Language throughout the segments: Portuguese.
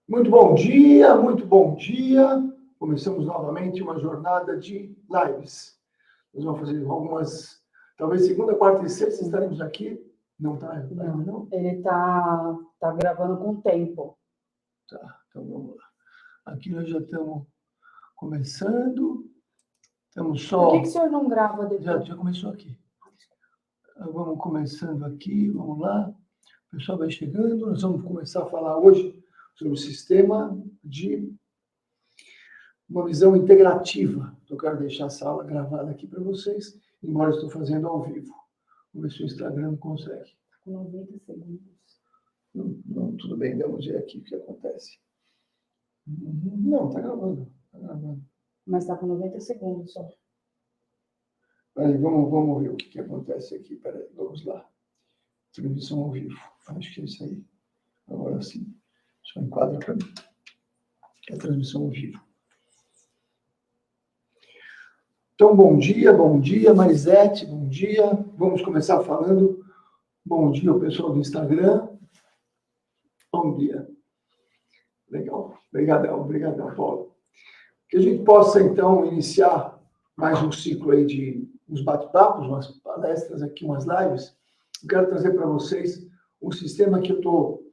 Muito bom dia, muito bom dia. Começamos novamente uma jornada de lives. Nós vamos fazer algumas, talvez segunda, quarta e sexta estaremos aqui. Não está? Não, ele tá gravando com tempo. Tá, então vamos lá. Aqui nós já estamos começando. Estamos só... Por que o senhor não grava depois? Já começou aqui. Vamos começando aqui, vamos lá. O pessoal vai chegando. Nós vamos começar a falar hoje sobre o sistema de uma visão integrativa. Eu quero deixar a sala gravada aqui para vocês, embora eu estou fazendo ao vivo. Vamos ver se o Instagram consegue. Com 90 segundos. Não, tudo bem, vamos ver aqui o que acontece. Não, está gravando. Tá gravando. Mas está com 90 segundos só. Peraí, vamos ver o que acontece aqui. Peraí, vamos lá. Transmissão ao vivo. Acho que é isso aí. Agora sim. Só enquadra para mim. É a transmissão ao vivo. Então, bom dia, Marisete, bom dia. Vamos começar falando. Bom dia, o pessoal do Instagram. Bom dia. Legal. Obrigadão, Paulo. Que a gente possa, então, iniciar mais um ciclo aí de uns bate-papos, umas palestras aqui, umas lives. Eu quero trazer para vocês um sistema que eu estou,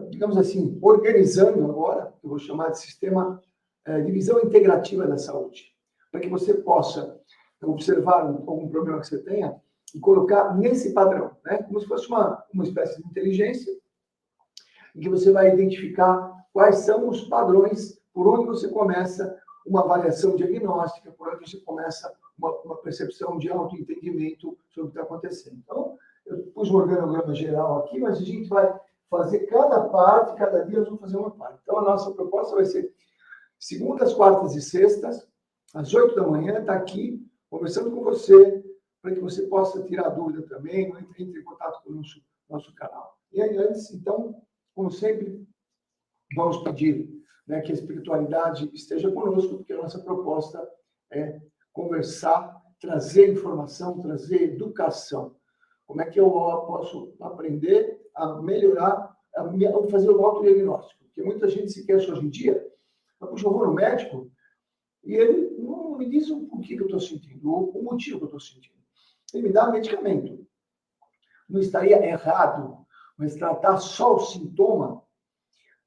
digamos assim, organizando agora, que eu vou chamar de sistema de visão integrativa da saúde, para que você possa observar algum problema que você tenha e colocar nesse padrão, né? Como se fosse uma espécie de inteligência, em que você vai identificar quais são os padrões, por onde você começa uma avaliação diagnóstica, por onde você começa uma percepção de autoentendimento sobre o que está acontecendo. Então, eu pus um organograma geral aqui, mas a gente vai fazer cada parte, cada dia nós vamos fazer uma parte. Então, a nossa proposta vai ser segundas, quartas e sextas, às 8 da manhã, está aqui, conversando com você, para que você possa tirar dúvida também, entre em contato com o nosso canal. E aí, antes, então, como sempre, vamos pedir, né, que a espiritualidade esteja conosco, porque a nossa proposta é conversar, trazer informação, trazer educação. Como é que eu posso aprender a melhorar, a fazer o autodiagnóstico? Porque muita gente se queixa hoje em dia, puxa, eu vou no médico e ele não me diz o que eu estou sentindo, o motivo que eu estou sentindo. Ele me dá medicamento. Não estaria errado, mas tratar só o sintoma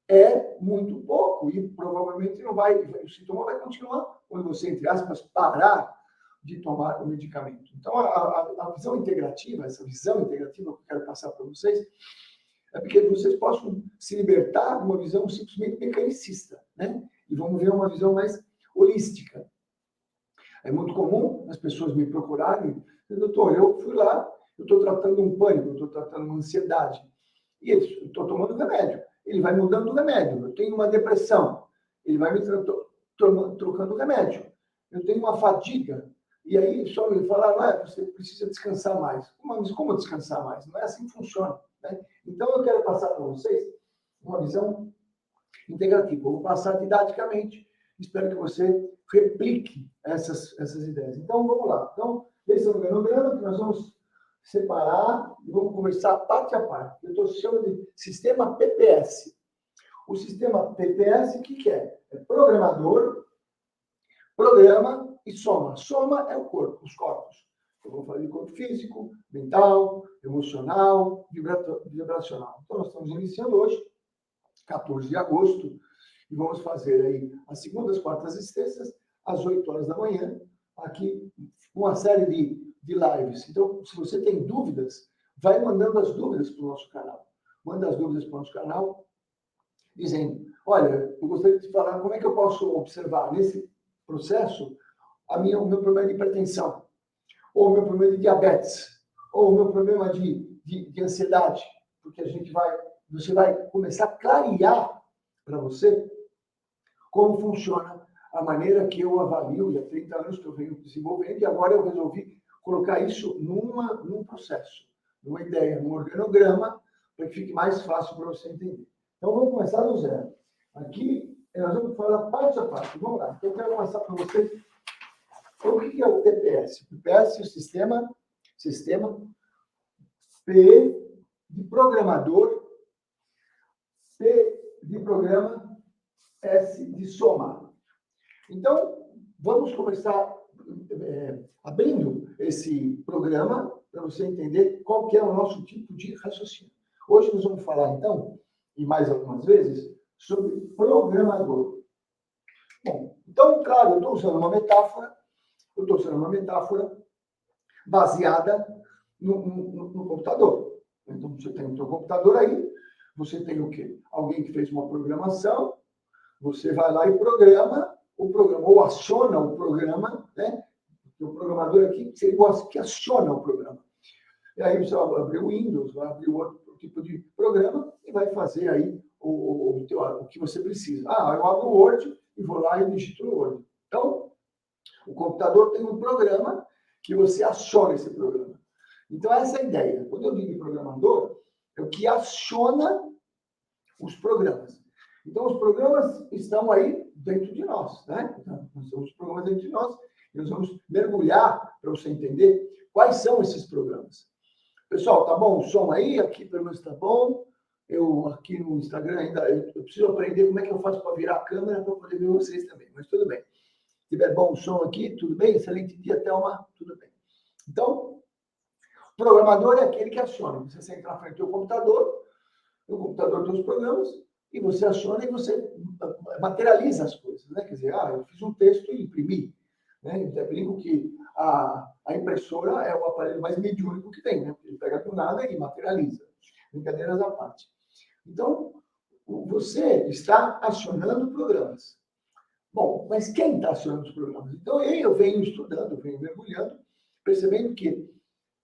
é muito pouco e provavelmente não vai, o sintoma vai continuar quando você, entre aspas, parar de tomar o medicamento. Então, a visão integrativa, essa visão integrativa que eu quero passar para vocês, é porque vocês possam se libertar de uma visão simplesmente mecanicista, né? E vamos ver uma visão mais holística. É muito comum as pessoas me procurarem, doutor, eu fui lá, eu estou tratando um pânico, eu estou tratando uma ansiedade, e eu estou tomando remédio. Ele vai mudando o remédio. Eu tenho uma depressão, ele vai me trocando o remédio. Eu tenho uma fadiga, e aí só me falar, você precisa descansar mais. Mas como descansar mais? Não é assim que funciona, né? Então, eu quero passar para vocês uma visão integrativa. Eu vou passar didaticamente. Espero que você replique essas ideias. Então, vamos lá. Então, esse é o organograma que nós vamos separar e vamos conversar parte a parte. Eu estou chamando de sistema PPS. O sistema PPS, o que é? É programador, programa e soma. Soma é o corpo, os corpos. Eu vou falar de corpo físico, mental, emocional, vibracional. Então, nós estamos iniciando hoje, 14 de agosto, e vamos fazer aí as segundas, quartas e sextas, às 8 horas da manhã, aqui, uma série de lives. Então, se você tem dúvidas, vai mandando as dúvidas para o nosso canal. Manda as dúvidas para o nosso canal, dizendo, olha, eu gostaria de falar como é que eu posso observar nesse processo o meu problema de hipertensão, ou o meu problema de diabetes, ou o meu problema de ansiedade, porque você vai começar a clarear para você como funciona a maneira que eu avalio, e há 30 anos que eu venho desenvolvendo, e agora eu resolvi colocar isso num processo, numa ideia, num organograma, para que fique mais fácil para você entender. Então, vamos começar do zero. Aqui, nós vamos falar parte a parte. Vamos lá. Então, eu quero mostrar para vocês o que é o PPS. O PPS é o sistema P de programador, P de programa, S de somar. Então, vamos começar abrindo esse programa para você entender qual que é o nosso tipo de raciocínio. Hoje nós vamos falar, então, e mais algumas vezes, sobre programador. Bom, então, claro, eu estou usando uma metáfora baseada no computador. Então, você tem o seu computador aí, você tem o quê? Alguém que fez uma programação, você vai lá e programa o programa, ou aciona o programa, né? O programador aqui seria o que aciona o programa. E aí você vai abrir o Windows, vai abrir outro tipo de programa e vai fazer aí o que você precisa. Ah, eu abro o Word e vou lá e digito no Word. Então, o computador tem um programa que você aciona esse programa. Então, essa é a ideia. Quando eu digo programador, é o que aciona os programas. Então, os programas estão aí dentro de nós, né? Então, nós temos os programas dentro de nós e nós vamos mergulhar para você entender quais são esses programas. Pessoal, tá bom o som aí? Aqui pelo menos tá bom. Eu aqui no Instagram ainda, eu preciso aprender como é que eu faço para virar a câmera para poder ver vocês também, mas tudo bem. Se tiver bom o som aqui, tudo bem? Excelente dia, Thelma, tudo bem. Então, o programador é aquele que aciona. Você senta na frente do computador, o computador tem os programas, e você aciona e você materializa as coisas, né? Quer dizer, eu fiz um texto e imprimi. Né? Eu brinco que a impressora é o aparelho mais mediúnico que tem, né? Ele pega do nada e materializa. Brincadeiras à parte. Então, você está acionando programas. Bom, mas quem está acionando os programas? Então, eu venho estudando, venho mergulhando, percebendo que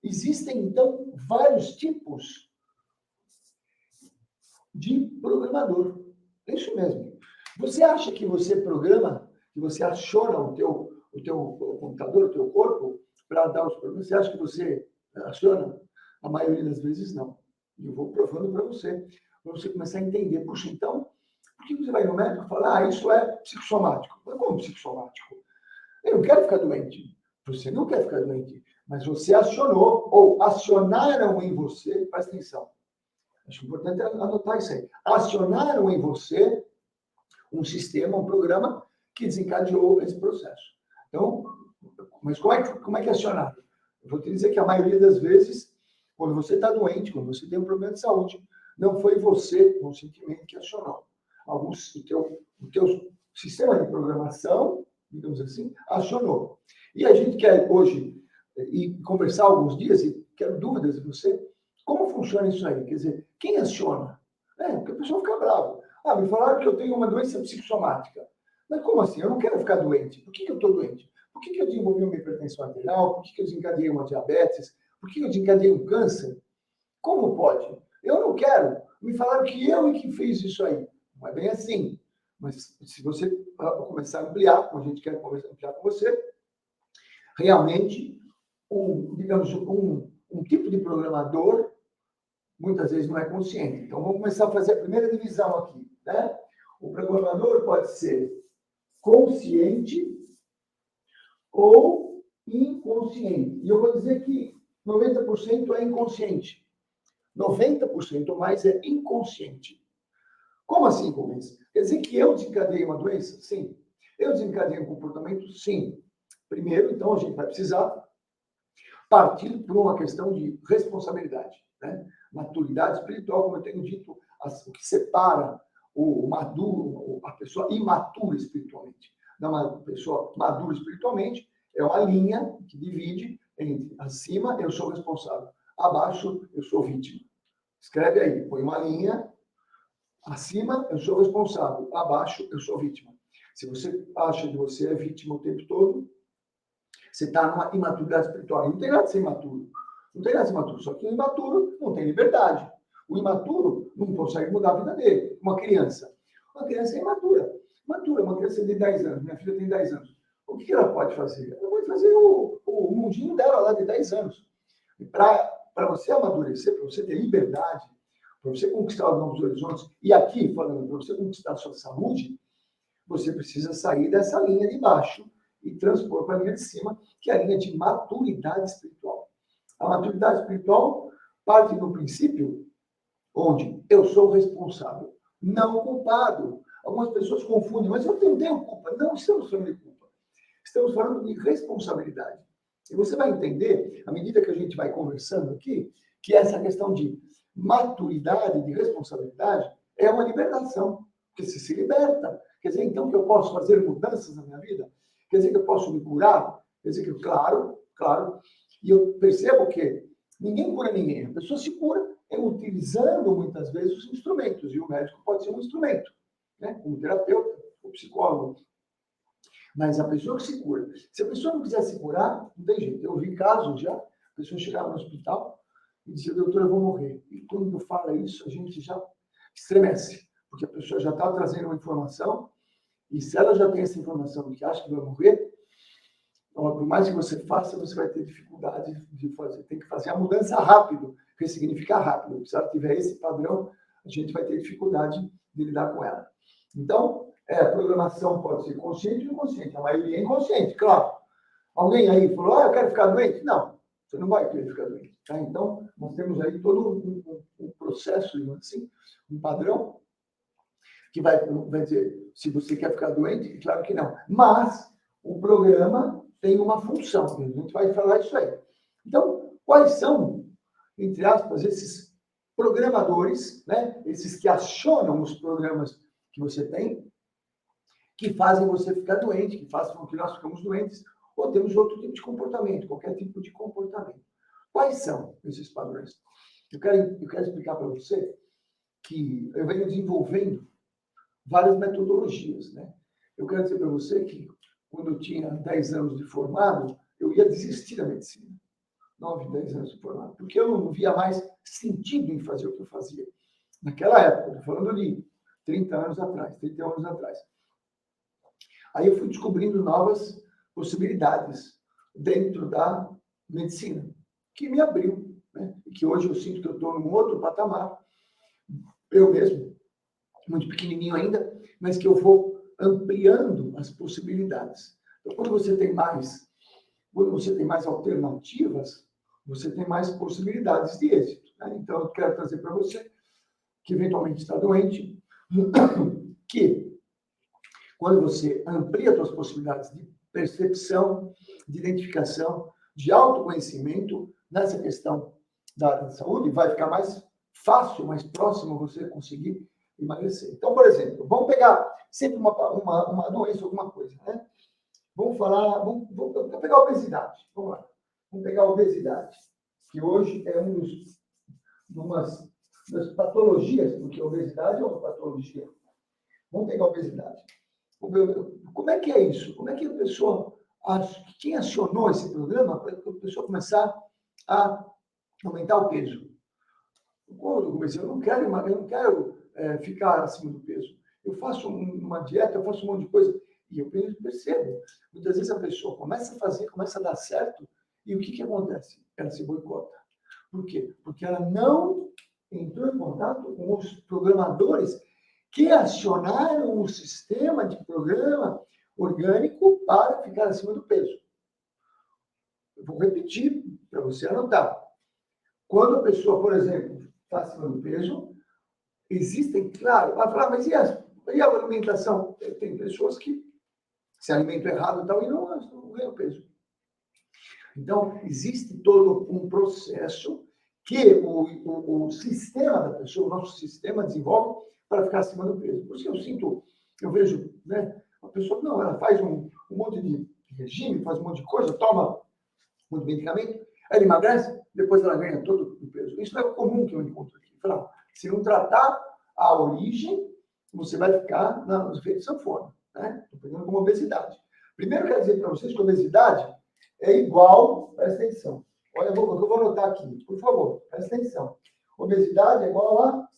existem, então, vários tipos de programador. É isso mesmo. Você acha que você programa, que você aciona o teu computador, o teu corpo, para dar os programas? Você acha que você aciona? A maioria das vezes, não. E eu vou provando para você começar a entender. Puxa, então, por que você vai no médico e fala, isso é psicossomático? Mas como psicossomático? Eu não quero ficar doente. Você não quer ficar doente, mas você acionou, ou acionaram em você, presta atenção. Acho importante anotar isso aí. Acionaram em você um sistema, um programa que desencadeou esse processo. Então, mas como é que acionaram? Eu vou te dizer que a maioria das vezes, quando você está doente, quando você tem um problema de saúde, não foi você conscientemente que acionou. O teu sistema de programação, digamos assim, acionou. E a gente quer hoje conversar alguns dias, e quero dúvidas de você, como funciona isso aí? Quer dizer, quem aciona? Porque a pessoa fica brava. Me falaram que eu tenho uma doença psicossomática. Mas como assim? Eu não quero ficar doente. Por que eu estou doente? Por que eu desenvolvi uma hipertensão arterial? Por que eu desencadeei uma diabetes? Por que eu desencadeei um câncer? Como pode? Eu não quero. Me falaram que eu que fiz isso aí. Não é bem assim. Mas se você começar a ampliar, como a gente quer começar a ampliar com você, realmente, digamos, um tipo de programador muitas vezes não é consciente. Então, vamos começar a fazer a primeira divisão aqui. Né? O programador pode ser consciente ou inconsciente. E eu vou dizer que 90% é inconsciente. 90% ou mais é inconsciente. Como assim, Gomes? Quer dizer que eu desencadeei uma doença? Sim. Eu desencadeei um comportamento? Sim. Primeiro, então, a gente vai precisar partir por uma questão de responsabilidade. Né? Maturidade espiritual, como eu tenho dito, o que separa o maduro, a pessoa imatura espiritualmente, da pessoa madura espiritualmente, é uma linha que divide entre acima, eu sou responsável, abaixo, eu sou vítima. Escreve aí, põe uma linha, acima, eu sou responsável, abaixo, eu sou vítima. Se você acha que você é vítima o tempo todo, você está numa imaturidade espiritual. Não tem nada de ser imaturo. Não tem nada de ser imaturo. Só que o imaturo não tem liberdade. O imaturo não consegue mudar a vida dele. Uma criança é imatura. Uma criança de 10 anos. Minha filha tem 10 anos. O que ela pode fazer? Ela pode fazer o mundinho dela lá de 10 anos. E para você amadurecer, para você ter liberdade, para você conquistar os novos horizontes, e aqui, falando, para você conquistar a sua saúde, você precisa sair dessa linha de baixo e transpor para a linha de cima, que é a linha de maturidade espiritual. A maturidade espiritual parte do princípio onde eu sou responsável. não culpado. Algumas pessoas confundem, mas eu não tenho culpa. Não estamos falando de culpa. Estamos falando de responsabilidade. E você vai entender, à medida que a gente vai conversando aqui, que essa questão de maturidade, de responsabilidade, é uma libertação. Porque você se liberta. Quer dizer, então, que eu posso fazer mudanças na minha vida? Quer dizer, que eu posso me curar? Quer dizer, que, claro. E eu percebo que ninguém cura ninguém. A pessoa se cura utilizando, muitas vezes, os instrumentos. E o médico pode ser um instrumento, né? Como terapeuta, como psicólogo. Mas a pessoa que se cura, se a pessoa não quiser se curar, não tem jeito. Eu vi casos já, a pessoa chegava no hospital e dizia, doutor, eu vou morrer. E quando fala isso, a gente já estremece, porque a pessoa já está trazendo uma informação, e se ela já tem essa informação de que acha que vai morrer, por mais que você faça, você vai ter dificuldade de fazer. Tem que fazer a mudança rápido, que significa rápido. Se ela tiver esse padrão, a gente vai ter dificuldade de lidar com ela. Então, a programação pode ser consciente ou inconsciente. A maioria é inconsciente, claro. Alguém aí falou, eu quero ficar doente? Não, você não vai querer ficar doente. Tá? Então, nós temos aí todo um processo, assim, um padrão, que vai dizer se você quer ficar doente, claro que não. Mas o programa tem uma função, a gente vai falar isso aí. Então, quais são, entre aspas, esses programadores, né? Esses que acionam os programas que você tem, que fazem você ficar doente, que fazem com que nós ficamos doentes, ou temos outro tipo de comportamento, qualquer tipo de comportamento. Quais são esses padrões? Eu quero explicar para você que eu venho desenvolvendo várias metodologias, né? Eu quero dizer para você que quando eu tinha 10 anos de formado, eu ia desistir da medicina. 9, 10 anos de formado, porque eu não via mais sentido em fazer o que eu fazia. Naquela época, estou falando de 30 anos atrás, 31 anos atrás. Aí eu fui descobrindo novas possibilidades dentro da medicina, que me abriu, né? E que hoje eu sinto que eu estou num outro patamar, eu mesmo, muito pequenininho ainda, mas que eu vou ampliando as possibilidades. Então, quando você tem mais alternativas, você tem mais possibilidades de êxito, né? Então, eu quero trazer para você, que eventualmente está doente, que quando você amplia as suas possibilidades de percepção, de identificação, de autoconhecimento, nessa questão da área de saúde, vai ficar mais fácil, mais próximo você conseguir emagrecer. Então, por exemplo, vamos pegar sempre uma doença, alguma coisa, né? Vamos pegar a obesidade. Vamos lá. Vamos pegar a obesidade, que hoje é uma das patologias, porque a obesidade é uma patologia. Vamos pegar a obesidade. Como é que é isso? Como é que a pessoa, quem acionou esse programa para a pessoa começar a aumentar o peso? Quando eu comecei, eu não quero ficar acima do peso. Eu faço uma dieta, eu faço um monte de coisa. E eu percebo. Muitas vezes a pessoa começa a fazer, começa a dar certo, e o que acontece? Ela se boicota. Por quê? Porque ela não entrou em contato com os programadores que acionaram o sistema de programa orgânico para ficar acima do peso. Eu vou repetir para você anotar. Quando a pessoa, por exemplo, está acima do peso, existem, claro, vai falar, mas e a alimentação? Tem pessoas que se alimentam errado e tal, e não ganham peso. Então, existe todo um processo que o sistema da pessoa, o nosso sistema desenvolve para ficar acima do peso. Por isso eu vejo, né, a pessoa, não, ela faz um monte de regime, faz um monte de coisa, toma muito medicamento, aí ela emagrece, depois ela ganha todo o peso. Isso é o comum que eu encontro aqui. Se não tratar a origem, você vai ficar no efeito sanfona, né? Estou pegando como obesidade. Primeiro, eu quero dizer para vocês que a obesidade é igual, presta atenção. Olha, eu vou anotar aqui, por favor, presta atenção. Obesidade é igual a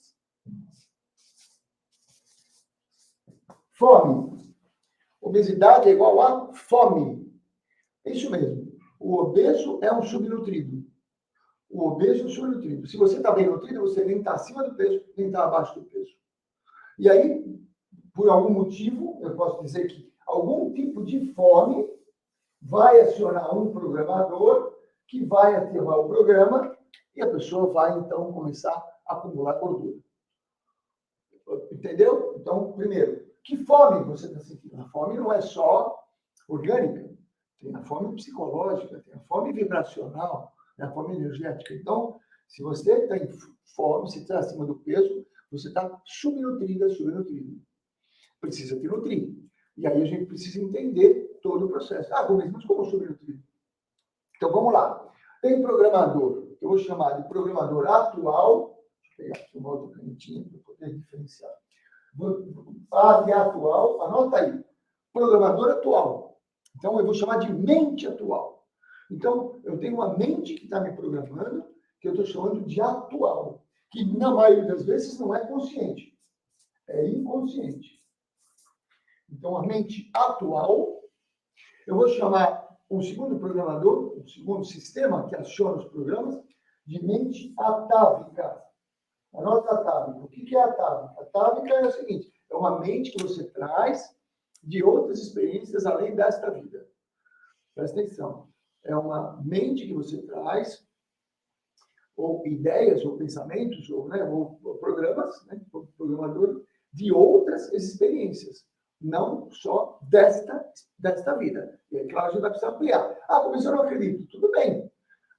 fome. Obesidade é igual a fome. É isso mesmo. O obeso é um subnutrido. O obeso é um subnutrido. Se você está bem nutrido, você nem está acima do peso, nem está abaixo do peso. E aí, por algum motivo, eu posso dizer que algum tipo de fome vai acionar um programador que vai ativar o programa e a pessoa vai, então, começar a acumular gordura. Entendeu? Então, primeiro, que fome você está sentindo? A fome não é só orgânica, tem a fome psicológica, tem a fome vibracional, tem a fome energética. Então, se você está em fome, se está acima do peso, você está subnutrido. Precisa te nutrir. E aí a gente precisa entender todo o processo. Ah, mas como subnutrir? Então, vamos lá. Tem programador, eu vou chamar de programador atual. Deixa eu pegar aqui uma outra canetinha para poder diferenciar. A de atual, anota aí. Programador atual. Então, eu vou chamar de mente atual. Então, eu tenho uma mente que está me programando, que eu estou chamando de atual, que na maioria das vezes não é consciente, é inconsciente. Então, a mente atual, eu vou chamar um segundo programador, um segundo sistema que aciona os programas, de mente atávica. Anota atávica. O que é atávica? Atávica é o seguinte, é uma mente que você traz de outras experiências além desta vida. Presta atenção. É uma mente que você traz, ou ideias, ou pensamentos, ou programas, programador, de outras experiências, não só desta vida. E é claro, a gente vai precisar ampliar. Ah, mas eu não acredito. Tudo bem.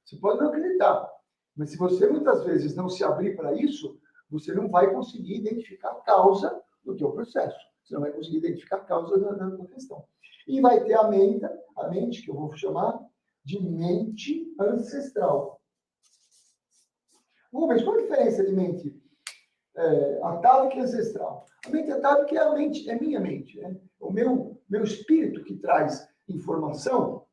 Você pode não acreditar. Mas se você muitas vezes não se abrir para isso, você não vai conseguir identificar a causa do teu processo. Você não vai conseguir identificar a causa da questão. E vai ter a mente que eu vou chamar de mente ancestral. Mas qual a diferença de mente atávica e ancestral? A mente atávica é minha mente. O meu espírito que traz informação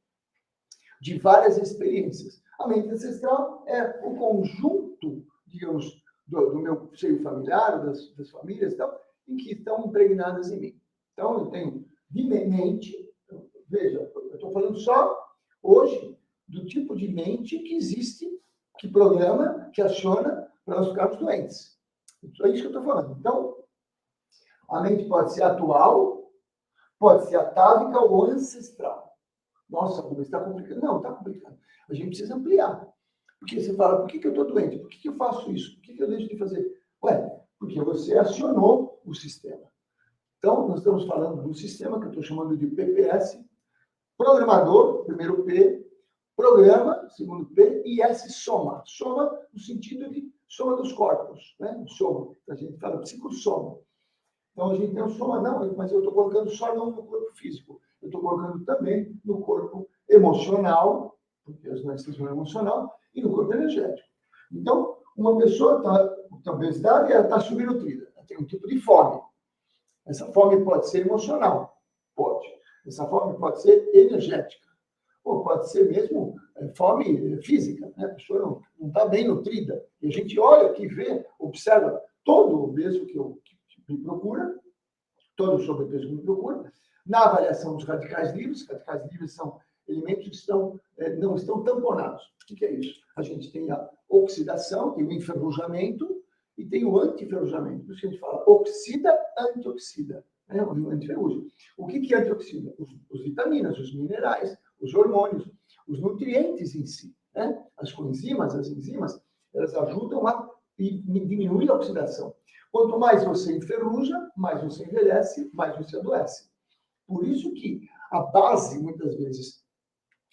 de várias experiências. A mente ancestral é o conjunto, digamos, do meu seio familiar, das famílias, tal, em que estão impregnadas em mim. Então, eu tenho de mente, veja, eu estou falando só hoje do tipo de mente que existe, que programa, que aciona para nós ficarmos doentes. É isso que eu estou falando. Então, a mente pode ser atual, pode ser atávica ou ancestral. Nossa, como está complicado. Não, está complicado. A gente precisa ampliar. Porque você fala, por que eu estou doente? Por que eu faço isso? Por que eu deixo de fazer? Ué, porque você acionou o sistema. Então, nós estamos falando do sistema que eu estou chamando de PPS, programador, primeiro P, programa, segundo P, e S, soma. Soma no sentido de soma dos corpos, né? Soma. A gente fala psicossoma. Então, a gente tem o soma, não, mas eu estou colocando só não no corpo físico. Eu estou colocando também no corpo emocional, porque as nossas são emocional, e no corpo energético. Então, uma pessoa está com obesidade, ela está subnutrida. Ela tem um tipo de fome. Essa fome pode ser emocional. Pode. Essa fome pode ser energética. Ou pode ser mesmo fome física. Né? A pessoa não está bem nutrida. E a gente olha aqui, vê, observa todo obeso que me procura, todo sobrepeso que me procura, na avaliação dos radicais livres. Radicais livres são elementos que não estão tamponados. O que é isso? A gente tem a oxidação, tem o enferrujamento e tem o anti-enferrujamento. Por isso que a gente fala oxida, antioxida. Né? O antiferrugem. O que é antioxida? Os vitaminas, os minerais, os hormônios, os nutrientes em si. Né? As enzimas, elas ajudam a diminuir a oxidação. Quanto mais você enferruja, mais você envelhece, mais você adoece. Por isso que a base, muitas vezes,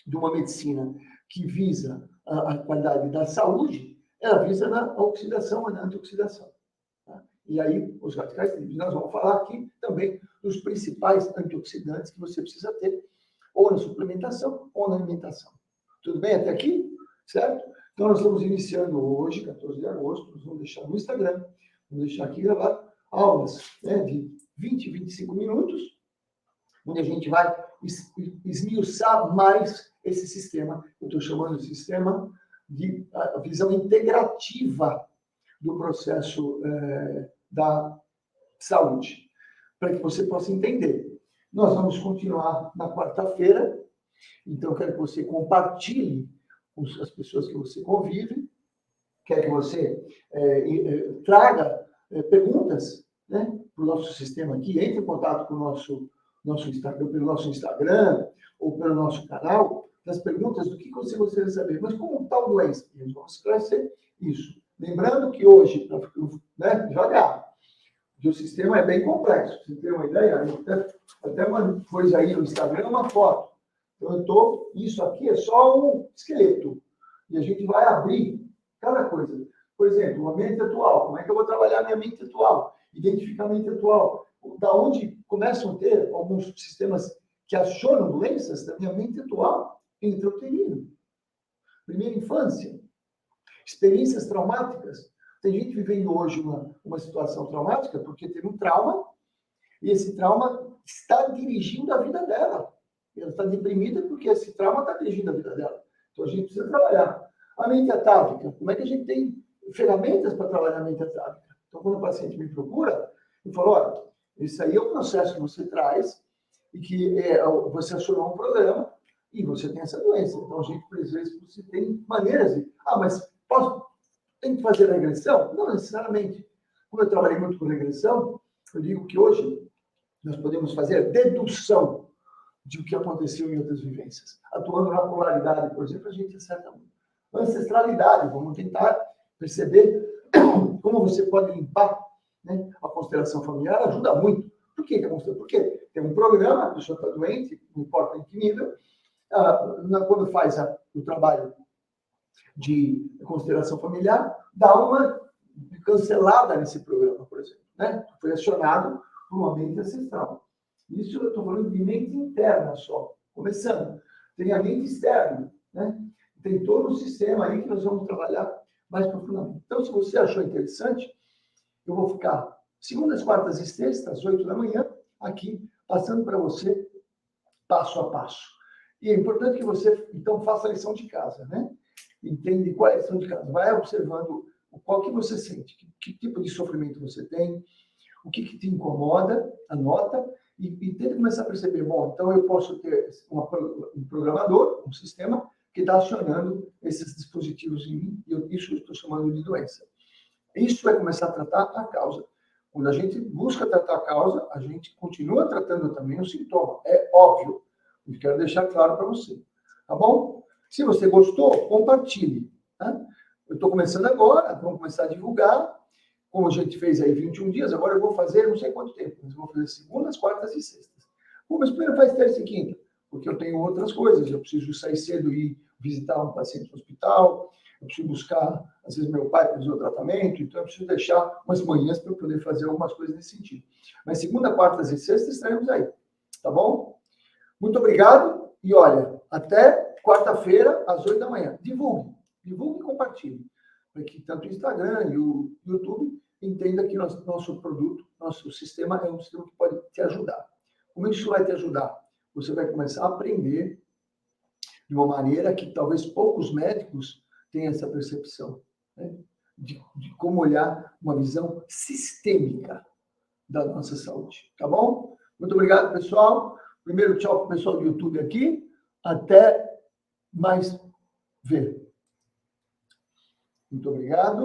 de uma medicina que visa a qualidade da saúde, ela visa na oxidação, na antioxidação. Tá? E aí, os radicais livres. Nós vamos falar aqui também dos principais antioxidantes que você precisa ter, ou na suplementação, ou na alimentação. Tudo bem até aqui? Certo? Então, nós estamos iniciando hoje, 14 de agosto, nós vamos deixar no Instagram, vamos deixar aqui gravado aulas de 20, 25 minutos, onde a gente vai esmiuçar mais esse sistema. Eu estou chamando de sistema de visão integrativa do processo da saúde, para que você possa entender. Nós vamos continuar na quarta-feira, então eu quero que você compartilhe com as pessoas que você convive, quero que você traga perguntas, né, para o nosso sistema aqui, entre em contato com o nosso Instagram, pelo nosso Instagram ou pelo nosso canal, das perguntas do que você gostaria de saber. Mas como tal doença? E nós vamos esclarecer isso. Lembrando que hoje, devagar, Porque o sistema é bem complexo. Você tem uma ideia? Até uma coisa aí no Instagram, uma foto. Então, isso aqui é só um esqueleto. E a gente vai abrir cada coisa. Por exemplo, a mente atual. Como é que eu vou trabalhar a minha mente atual? Identificar a mente atual. Da onde começam a ter alguns sistemas que acionam doenças da minha mente atual, intrauterino. Primeira infância. Experiências traumáticas. Tem gente vivendo hoje uma situação traumática porque teve um trauma e esse trauma está dirigindo a vida dela. Ela está deprimida porque esse trauma está dirigindo a vida dela. Então, a gente precisa trabalhar. A mente atávica. Como é que a gente tem ferramentas para trabalhar a mente atávica? Então, quando o paciente me procura, eu falo, olha, isso aí é o processo que você traz e que você acionou um programa e você tem essa doença. Então, a gente, por vezes, você tem maneiras de... mas tem que fazer regressão? Não necessariamente. Como eu trabalhei muito com regressão, eu digo que hoje nós podemos fazer dedução de o que aconteceu em outras vivências. Atuando na polaridade, por exemplo, a gente acerta muito. Ancestralidade, vamos tentar perceber como você pode limpar, né? A constelação familiar ajuda muito. Por que a constelação? Porque tem um programa, a pessoa está doente, não importa em que nível, quando faz o trabalho de constelação familiar, dá uma cancelada nesse programa, por exemplo, né? Foi acionado por uma mente ancestral. Isso eu estou falando de mente interna só, começando. Tem a mente externa, né? Tem todo um sistema aí que nós vamos trabalhar mais profundamente. Então, se você achou interessante, eu vou ficar segundas, quartas e sextas, às 8 da manhã, aqui, passando para você, passo a passo. E é importante que você, então, faça a lição de casa, né? Entende qual é a lição de casa. Vai observando qual que você sente, que tipo de sofrimento você tem, o que te incomoda, anota, e tenta começar a perceber, bom, então eu posso ter um programador, um sistema, que está acionando esses dispositivos em mim, e isso eu estou chamando de doença. Isso é começar a tratar a causa. Quando a gente busca tratar a causa, a gente continua tratando também o sintoma. É óbvio. Eu quero deixar claro para você. Tá bom? Se você gostou, compartilhe. Tá? Eu estou começando agora, vamos começar a divulgar. Como a gente fez aí 21 dias, agora eu vou fazer não sei quanto tempo, mas eu vou fazer segundas, quartas e sextas. Pô, mas primeiro faz terça e quinta, porque eu tenho outras coisas. Eu preciso sair cedo e ir visitar um paciente no hospital, eu preciso buscar, às vezes, meu pai para fazer o tratamento, então eu preciso deixar umas manhãs para eu poder fazer algumas coisas nesse sentido. Mas segunda, quartas e sextas estaremos aí, tá bom? Muito obrigado e olha, até quarta-feira, às 8 da manhã. Divulgue e compartilhe, para que tanto o Instagram e o YouTube entenda que nosso produto, nosso sistema é um sistema que pode te ajudar. Como isso vai te ajudar? Você vai começar a aprender de uma maneira que talvez poucos médicos tenham essa percepção, né? de como olhar uma visão sistêmica da nossa saúde. Tá bom? Muito obrigado, pessoal. Primeiro, tchau para o pessoal do YouTube aqui. Até mais ver. Muito obrigado.